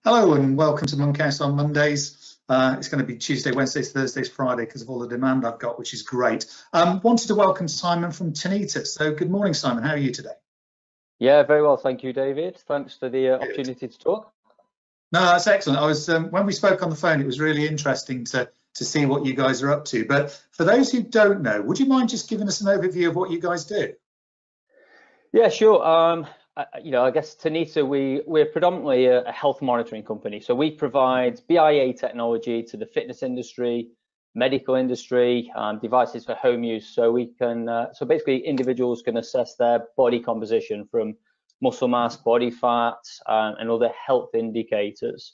Hello and welcome to Monkhouse on Mondays. It's going to be Tuesday, Wednesdays, Thursdays, Friday because of all the demand I've got, which is great. Wanted to welcome Simon from Tanita. So good morning, Simon. How are you today? Yeah, very well. Thank you, David. Thanks for the opportunity to talk. No, that's excellent. I was when we spoke on the phone, it was really interesting to see what you guys are up to. But for those who don't know, would you mind just giving us an overview of what you guys do? Yeah, sure. I guess Tanita, we're predominantly a health monitoring company. So we provide BIA technology to the fitness industry, medical industry, devices for home use. So we can, so basically individuals can assess their body composition from muscle mass, body fat, and other health indicators.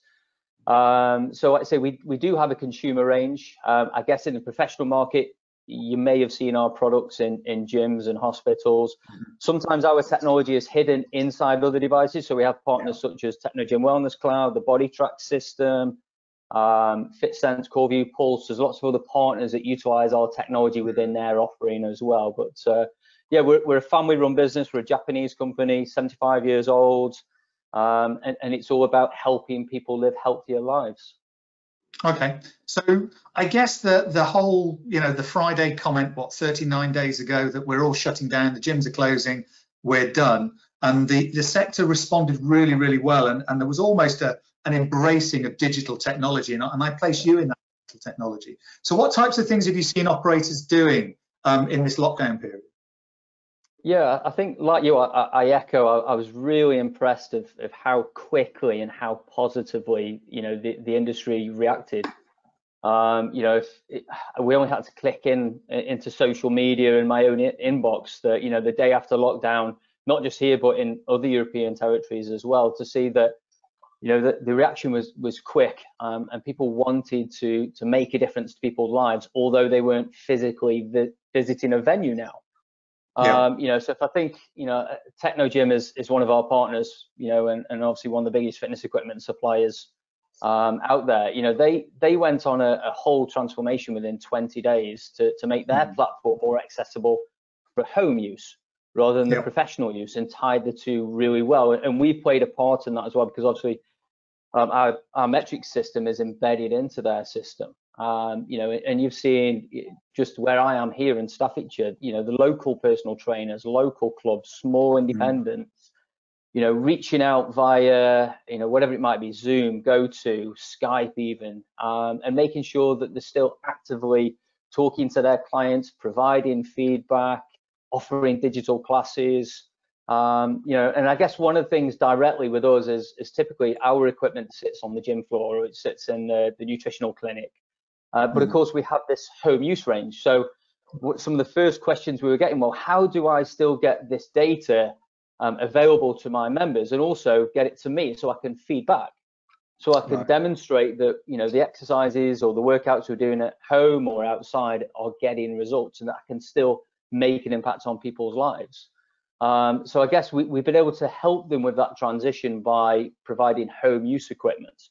So like I say, we do have a consumer range. I guess in the professional market, you may have seen our products in gyms and hospitals. Sometimes our technology is hidden inside other devices. So we have partners such as Technogym Wellness Cloud, the Body Track System, FitSense, CoreView, Pulse. There's lots of other partners that utilize our technology within their offering as well. But yeah, we're a family-run business. We're a Japanese company, 75 years old, and it's all about helping people live healthier lives. Okay, so I guess the whole, the Friday comment, 39 days ago, that we're all shutting down, the gyms are closing, we're done, and the sector responded really, really well, and there was almost an embracing of digital technology, and I place you in that digital technology. So what types of things have you seen operators doing in this lockdown period? Yeah, I think like you, I echo. I was really impressed of how quickly and how positively the industry reacted. We only had to click into social media and my own inbox that the day after lockdown, not just here but in other European territories as well, to see that the reaction was quick, and people wanted to make a difference to people's lives, although they weren't physically visiting a venue now. Yeah. So if I think, Technogym is one of our partners, and obviously one of the biggest fitness equipment suppliers out there. They went on a whole transformation within 20 days to make their platform more accessible for home use rather than the professional use, and tied the two really well. And we played a part in that as well, because obviously our metric system is embedded into their system. And you've seen just where I am here in Staffordshire, the local personal trainers, local clubs, small independents, reaching out via, whatever it might be, Zoom, GoTo, Skype even, and making sure that they're still actively talking to their clients, providing feedback, offering digital classes. And I guess one of the things directly with us is typically our equipment sits on the gym floor, or it sits in the nutritional clinic. But of course, we have this home use range. So some of the first questions we were getting, well, how do I still get this data available to my members, and also get it to me so I can feed back, so I can demonstrate that the exercises or the workouts we're doing at home or outside are getting results, and that I can still make an impact on people's lives. So I guess we've been able to help them with that transition by providing home use equipment.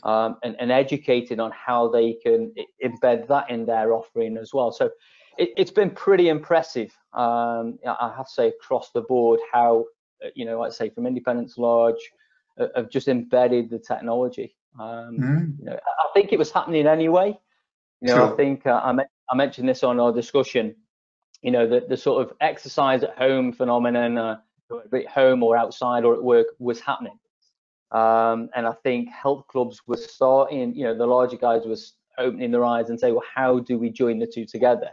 And educated on how they can embed that in their offering as well. So it's been pretty impressive, I have to say, across the board, how, like I say, from independents large, have just embedded the technology. I think it was happening anyway. Sure. I think I mentioned this on our discussion, the sort of exercise at home phenomenon, at home or outside or at work, was happening. And I think health clubs were starting, the larger guys was opening their eyes and say, well, how do we join the two together?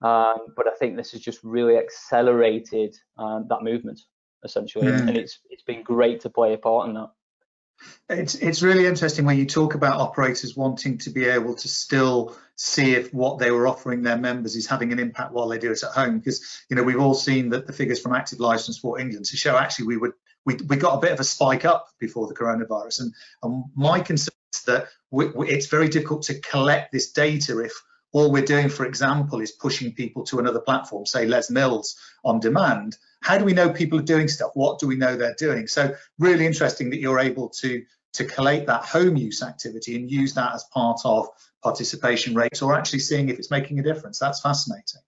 But I think this has just really accelerated that movement, essentially. And it's been great to play a part in that. It's really interesting when you talk about operators wanting to be able to still see if what they were offering their members is having an impact while they do it at home, because we've all seen that the figures from Active License Sport England to show actually we got a bit of a spike up before the coronavirus, and my concern is that it's very difficult to collect this data if all we're doing, for example, is pushing people to another platform, say Les Mills on demand. How do we know people are doing stuff? What do we know they're doing? So really interesting that you're able to collate that home use activity and use that as part of participation rates, or actually seeing if it's making a difference. That's fascinating.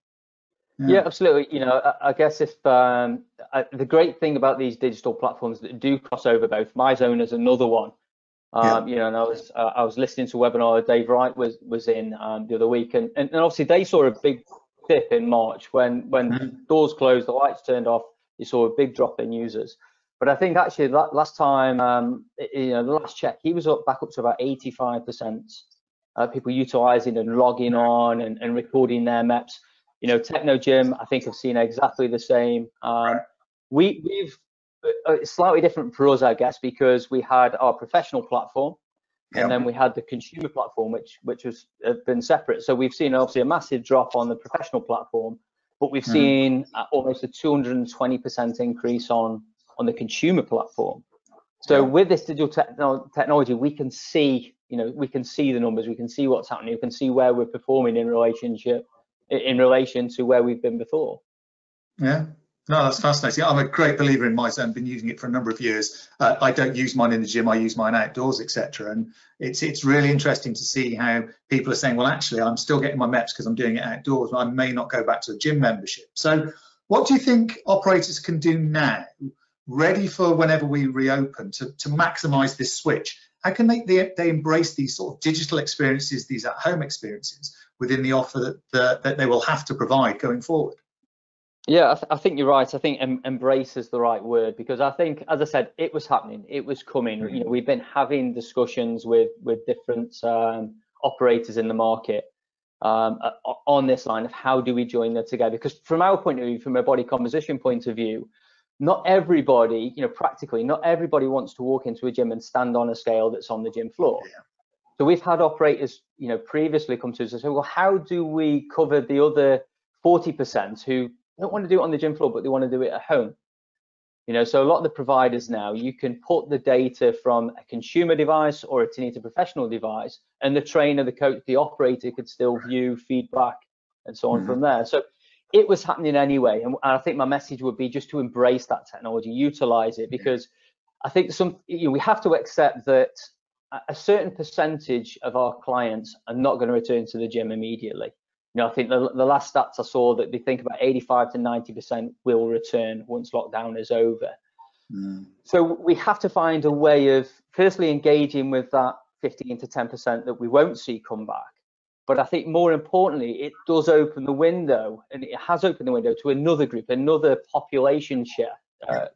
Yeah, absolutely. I guess if the great thing about these digital platforms that do cross over both, MyZone is another one You know, and I was listening to a webinar that Dave Wright was in the other week, and obviously they saw a big dip in March when doors closed, the lights turned off. You saw a big drop in users. But I think actually last time, you know, the last check, he was back up to about 85% people utilizing and logging on and recording their MEPs. You know, Technogym, I think, have seen exactly the same. We've it's slightly different for us, I guess, because we had our professional platform, and then we had the consumer platform, which has been separate. So we've seen obviously a massive drop on the professional platform, but we've seen almost a 220% increase on the consumer platform. So with this digital technology, we can see, you know, we can see the numbers, we can see what's happening, we can see where we're performing in relation to where we've been before. Yeah. No, that's fascinating. I'm a great believer in Mice. I've been using it for a number of years. I don't use mine in the gym. I use mine outdoors, etc. And it's really interesting to see how people are saying, well, actually, I'm still getting my MEPs because I'm doing it outdoors. I may not go back to a gym membership. So what do you think operators can do now, ready for whenever we reopen, to maximise this switch? How can they embrace these sort of digital experiences, these at-home experiences within the offer that they will have to provide going forward? Yeah, I think you're right. I think embrace is the right word, because I think, as I said, it was happening, it was coming. You know, we've been having discussions with different operators in the market on this line of how do we join them together. Because from our point of view, from a body composition point of view, not everybody, you know, practically not everybody wants to walk into a gym and stand on a scale that's on the gym floor. Yeah. So we've had operators, you know, previously come to us and say, well, how do we cover the other 40% who don't want to do it on the gym floor, but they want to do it at home? You know, so a lot of the providers now, you can put the data from a consumer device or a Tanita professional device, and the trainer, the coach, the operator could still view feedback and so on from there. So it was happening anyway. And I think my message would be just to embrace that technology, utilize it, because I think you know, we have to accept that a certain percentage of our clients are not going to return to the gym immediately. You know, I think the last stats I saw that they think about 85 to 90% will return once lockdown is over. So we have to find a way of firstly engaging with that 15 to 10% that we won't see come back. But I think more importantly, it does open the window, and it has opened the window to another group, another population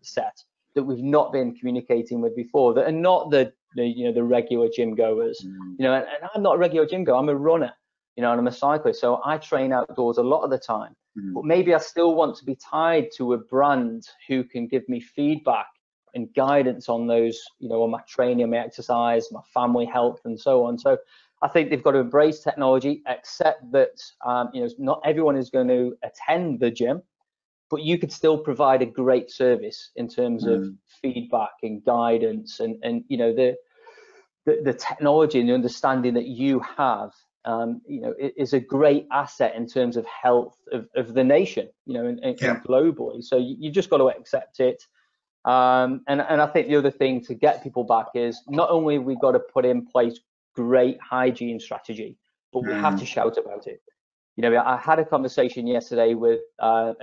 set that we've not been communicating with before, that are not the you know, the regular gym goers. You know, and I'm not a regular gym goer, I'm a runner. You know, and I'm a cyclist, so I train outdoors a lot of the time. But maybe I still want to be tied to a brand who can give me feedback and guidance on those, you know, on my training, my exercise, my family health, and so on. So I think they've got to embrace technology, accept that, you know, not everyone is going to attend the gym, but you could still provide a great service in terms of feedback and guidance, and you know, the technology and the understanding that you have. You know, it is a great asset in terms of health of the nation, you know, and globally. So you just got to accept it. And I think the other thing to get people back is not only have we got to put in place great hygiene strategy, but we have to shout about it. You know, I had a conversation yesterday with a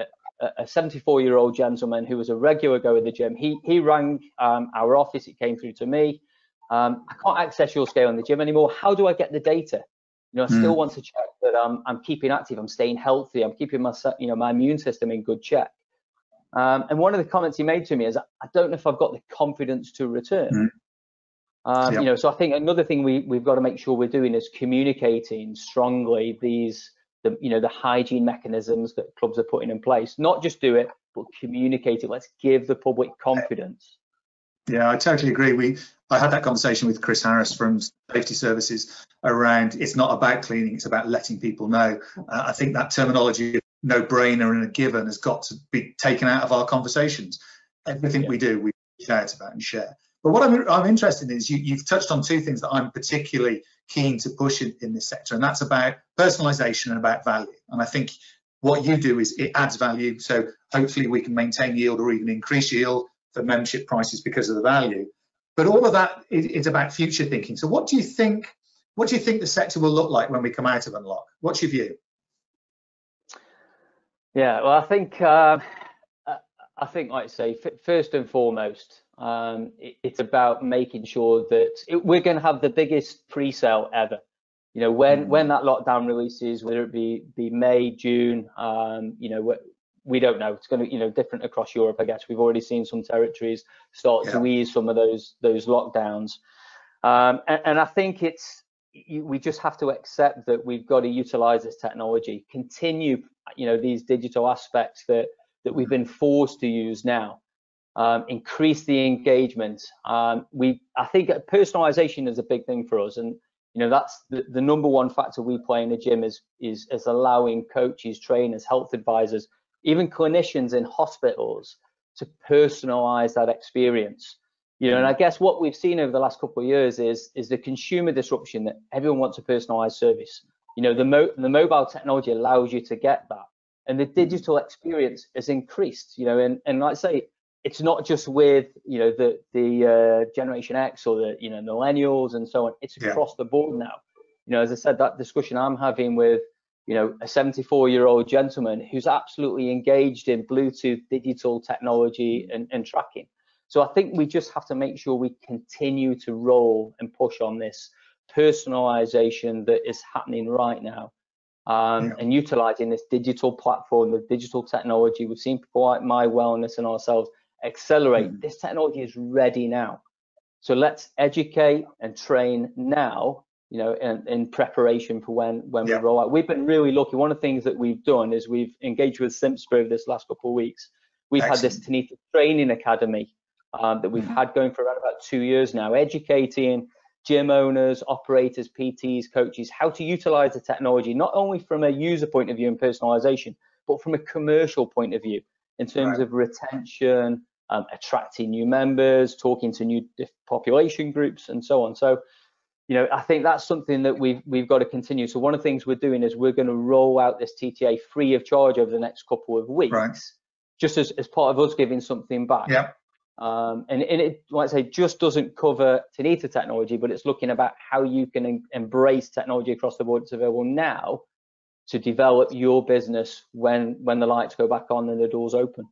74-year-old gentleman who was a regular goer at the gym. He rang our office. It came through to me. I can't access your scale in the gym anymore. How do I get the data? You know, I still want to check that I'm keeping active, I'm staying healthy, I'm keeping my, you know, my immune system in good check. And one of the comments he made to me is, I don't know if I've got the confidence to return. You know, so I think another thing we've got to make sure we're doing is communicating strongly you know, the hygiene mechanisms that clubs are putting in place. Not just do it, but communicate it. Let's give the public confidence. Yeah, I totally agree. I had that conversation with Chris Harris from Safety Services around it's not about cleaning, it's about letting people know. I think that terminology of no-brainer and a given has got to be taken out of our conversations. Everything we do, we shout about and share. But what I'm interested in is you've touched on two things that I'm particularly keen to push in this sector, and that's about personalization and about value. And I think what you do is it adds value, so hopefully we can maintain yield or even increase yield for membership prices because of the value. But all of that is about future thinking. So what do you think the sector will look like when we come out of Unlock? What's your view? Yeah, well, I think I think, like I say, first and foremost, it's about making sure that we're going to have the biggest pre-sale ever. You know, when that lockdown releases, whether it be May, June, you know, we don't know. It's going to, you know, different across Europe, I guess. We've already seen some territories start to ease some of those lockdowns, and I think we just have to accept that we've got to utilize this technology, continue, you know, these digital aspects that we've been forced to use now, increase the engagement. I think personalization is a big thing for us, and you know, that's the number one factor we play in the gym is allowing coaches, trainers, health advisors, even clinicians in hospitals to personalize that experience. You know, and I guess what we've seen over the last couple of years is the consumer disruption, that everyone wants a personalized service. You know, the mobile technology allows you to get that, and the digital experience has increased. You know, and like I say, it's not just with, you know, the Generation X or the, you know, millennials and so on. It's across the board now. You know, as I said, that discussion I'm having with, you know, a 74-year-old gentleman who's absolutely engaged in Bluetooth digital technology and tracking. So I think we just have to make sure we continue to roll and push on this personalization that is happening right now, and utilizing this digital platform, the digital technology. We've seen people like My Wellness and ourselves accelerate. This technology is ready now. So let's educate and train now, you know, in preparation for when we roll out. We've been really lucky. One of the things that we've done is we've engaged with Simspa over this last couple of weeks. We've had this Tanita training academy that we've had going for around about 2 years now, educating gym owners, operators, PTs, coaches, how to utilize the technology, not only from a user point of view and personalization, but from a commercial point of view, in terms of retention, attracting new members, talking to new population groups, and so on. So, you know, I think that's something that we've got to continue. So one of the things we're doing is we're going to roll out this TTA free of charge over the next couple of weeks, just as part of us giving something back. And it, like I say, just doesn't cover Tanita technology, but it's looking about how you can embrace technology across the board. It's available now to develop your business when the lights go back on and the doors open.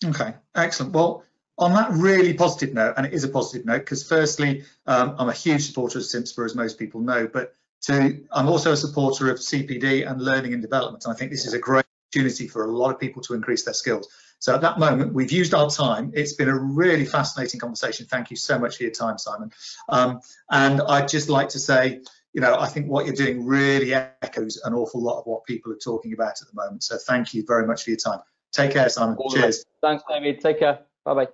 Okay, excellent. Well, on that really positive note, and it is a positive note, because firstly, I'm a huge supporter of Simspa, as most people know, but I'm also a supporter of CPD and learning and development. And I think this is a great opportunity for a lot of people to increase their skills. So at that moment, we've used our time. It's been a really fascinating conversation. Thank you so much for your time, Simon. And I'd just like to say, you know, I think what you're doing really echoes an awful lot of what people are talking about at the moment. So thank you very much for your time. Take care, Simon. Cheers. Thanks, David. Take care. Bye-bye.